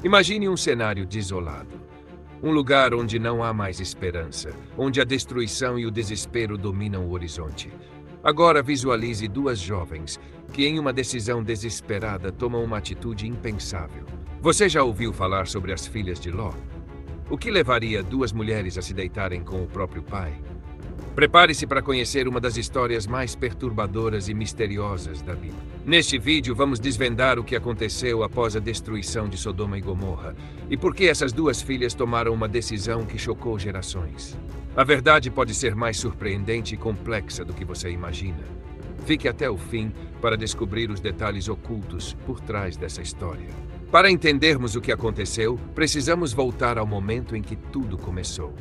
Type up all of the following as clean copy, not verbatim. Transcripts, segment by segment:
Imagine um cenário desolado. Um lugar onde não há mais esperança, onde a destruição e o desespero dominam o horizonte. Agora visualize duas jovens que, em uma decisão desesperada, tomam uma atitude impensável. Você já ouviu falar sobre as filhas de Ló? O que levaria duas mulheres a se deitarem com o próprio pai? Prepare-se para conhecer uma das histórias mais perturbadoras e misteriosas da Bíblia. Neste vídeo, vamos desvendar o que aconteceu após a destruição de Sodoma e Gomorra e por que essas duas filhas tomaram uma decisão que chocou gerações. A verdade pode ser mais surpreendente e complexa do que você imagina. Fique até o fim para descobrir os detalhes ocultos por trás dessa história. Para entendermos o que aconteceu, precisamos voltar ao momento em que tudo começou.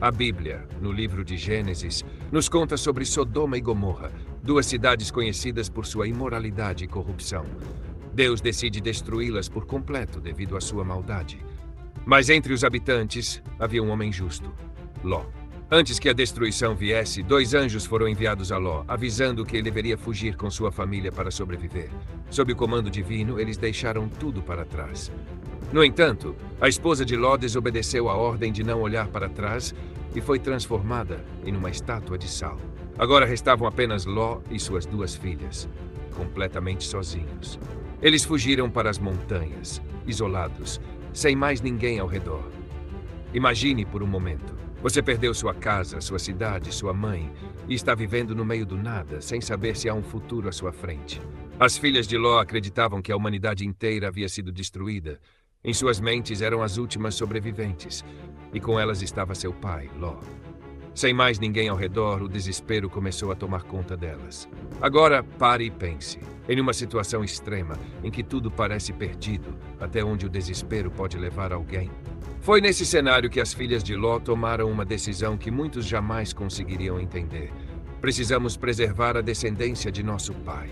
A Bíblia, no livro de Gênesis, nos conta sobre Sodoma e Gomorra, duas cidades conhecidas por sua imoralidade e corrupção. Deus decide destruí-las por completo devido à sua maldade. Mas entre os habitantes havia um homem justo, Ló. Antes que a destruição viesse, dois anjos foram enviados a Ló, avisando que ele deveria fugir com sua família para sobreviver. Sob o comando divino, eles deixaram tudo para trás. No entanto, a esposa de Ló desobedeceu a ordem de não olhar para trás e foi transformada em uma estátua de sal. Agora restavam apenas Ló e suas duas filhas, completamente sozinhos. Eles fugiram para as montanhas, isolados, sem mais ninguém ao redor. Imagine por um momento. Você perdeu sua casa, sua cidade, sua mãe e está vivendo no meio do nada, sem saber se há um futuro à sua frente. As filhas de Ló acreditavam que a humanidade inteira havia sido destruída. Em suas mentes eram as últimas sobreviventes, e com elas estava seu pai, Ló. Sem mais ninguém ao redor, o desespero começou a tomar conta delas. Agora, pare e pense. Em uma situação extrema, em que tudo parece perdido, até onde o desespero pode levar alguém. Foi nesse cenário que as filhas de Ló tomaram uma decisão que muitos jamais conseguiriam entender. Precisamos preservar a descendência de nosso pai.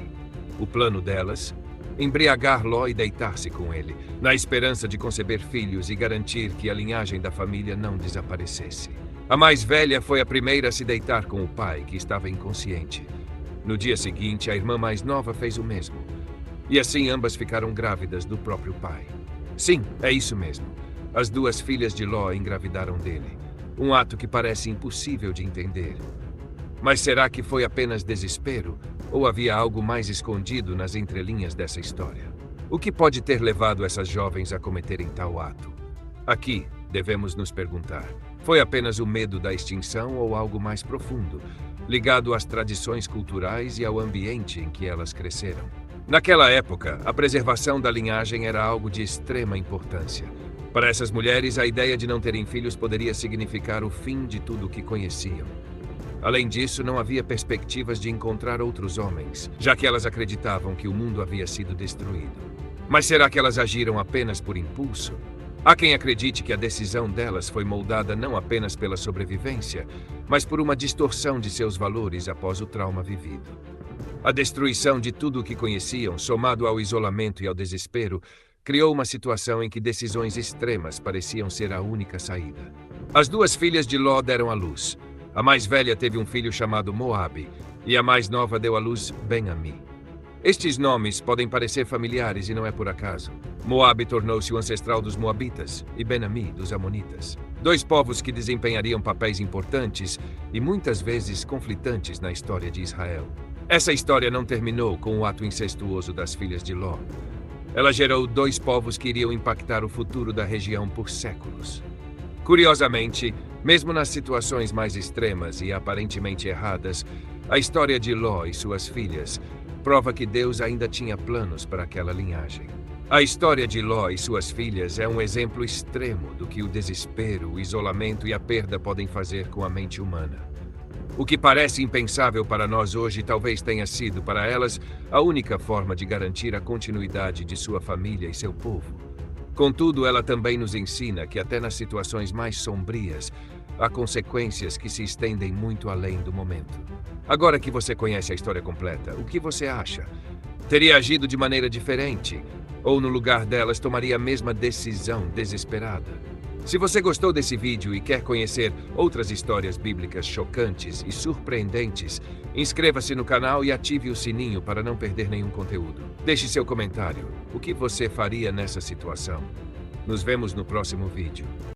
O plano delas? Embriagar Ló e deitar-se com ele, na esperança de conceber filhos e garantir que a linhagem da família não desaparecesse. A mais velha foi a primeira a se deitar com o pai, que estava inconsciente. No dia seguinte, a irmã mais nova fez o mesmo. E assim ambas ficaram grávidas do próprio pai. Sim, é isso mesmo. As duas filhas de Ló engravidaram dele. Um ato que parece impossível de entender. Mas será que foi apenas desespero? Ou havia algo mais escondido nas entrelinhas dessa história? O que pode ter levado essas jovens a cometerem tal ato? Aqui, devemos nos perguntar. Foi apenas o medo da extinção ou algo mais profundo, ligado às tradições culturais e ao ambiente em que elas cresceram? Naquela época, a preservação da linhagem era algo de extrema importância. Para essas mulheres, a ideia de não terem filhos poderia significar o fim de tudo o que conheciam. Além disso, não havia perspectivas de encontrar outros homens, já que elas acreditavam que o mundo havia sido destruído. Mas será que elas agiram apenas por impulso? Há quem acredite que a decisão delas foi moldada não apenas pela sobrevivência, mas por uma distorção de seus valores após o trauma vivido. A destruição de tudo o que conheciam, somado ao isolamento e ao desespero, criou uma situação em que decisões extremas pareciam ser a única saída. As duas filhas de Ló deram à luz. A mais velha teve um filho chamado Moabe, e a mais nova deu à luz Ben-Ami. Estes nomes podem parecer familiares e não é por acaso. Moabe tornou-se o ancestral dos Moabitas e Ben-Ami dos Amonitas. Dois povos que desempenhariam papéis importantes e muitas vezes conflitantes na história de Israel. Essa história não terminou com o ato incestuoso das filhas de Ló. Ela gerou dois povos que iriam impactar o futuro da região por séculos. Curiosamente, mesmo nas situações mais extremas e aparentemente erradas, a história de Ló e suas filhas prova que Deus ainda tinha planos para aquela linhagem. A história de Ló e suas filhas é um exemplo extremo do que o desespero, o isolamento e a perda podem fazer com a mente humana. O que parece impensável para nós hoje talvez tenha sido, para elas, a única forma de garantir a continuidade de sua família e seu povo. Contudo, ela também nos ensina que até nas situações mais sombrias, há consequências que se estendem muito além do momento. Agora que você conhece a história completa, o que você acha? Teria agido de maneira diferente? Ou no lugar delas tomaria a mesma decisão desesperada? Se você gostou desse vídeo e quer conhecer outras histórias bíblicas chocantes e surpreendentes, inscreva-se no canal e ative o sininho para não perder nenhum conteúdo. Deixe seu comentário. O que você faria nessa situação? Nos vemos no próximo vídeo.